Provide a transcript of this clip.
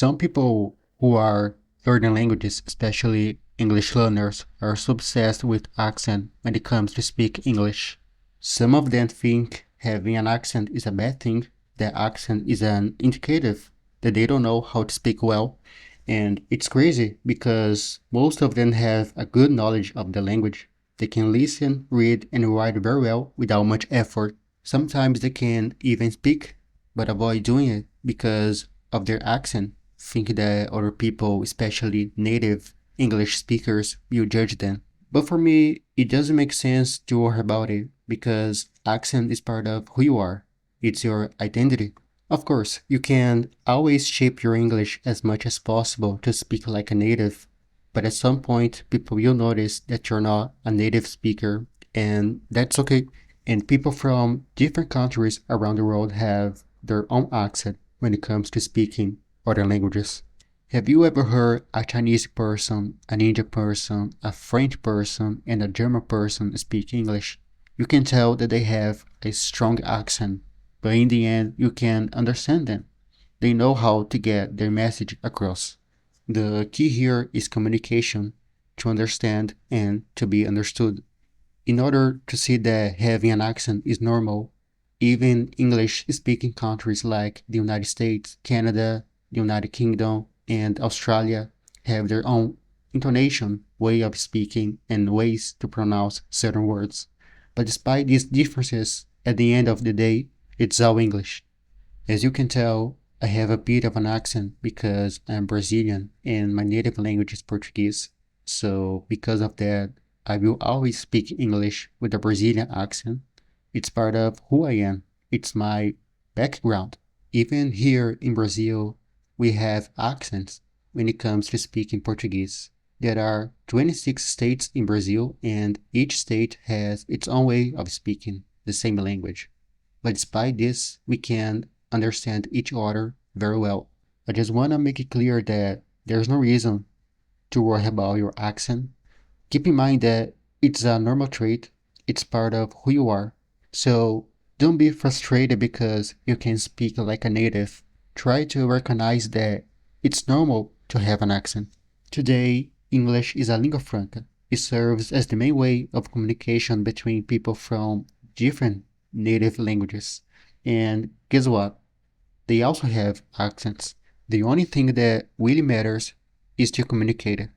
Some people who are learning languages, especially English learners, are so obsessed with accent when it comes to speak English. Some of them think having an accent is a bad thing, that accent is an indicative that they don't know how to speak well. And it's crazy because most of them have a good knowledge of the language. They can listen, read, and write very well without much effort. Sometimes they can even speak, but avoid doing it because of their accent, think that other people, especially native English speakers, will judge them. But for me, it doesn't make sense to worry about it because accent is part of who you are. It's your identity. Of course, you can always shape your English as much as possible to speak like a native, but at some point, people will notice that you're not a native speaker, and that's okay. And people from different countries around the world have their own accent when it comes to speaking other languages. Have you ever heard a Chinese person, an Indian person, a French person, and a German person speak English? You can tell that they have a strong accent, but in the end, you can understand them. They know how to get their message across. The key here is communication, to understand and to be understood. In order to see that having an accent is normal, even English speaking countries like the United States, Canada, the United Kingdom, and Australia have their own intonation, way of speaking, and ways to pronounce certain words. But despite these differences, at the end of the day, it's all English. As you can tell, I have a bit of an accent because I'm Brazilian and my native language is Portuguese. So, because of that, I will always speak English with a Brazilian accent. It's part of who I am, it's my background. Even here in Brazil, we have accents when it comes to speaking Portuguese. There are 26 states in Brazil, and each state has its own way of speaking the same language. But despite this, we can understand each other very well. I just want to make it clear that there's no reason to worry about your accent. Keep in mind that it's a normal trait, it's part of who you are. So don't be frustrated because you can speak like a native. Try to recognize that it's normal to have an accent. Today, English is a lingua franca. It serves as the main way of communication between people from different native languages. And guess what? They also have accents. The only thing that really matters is to communicate it.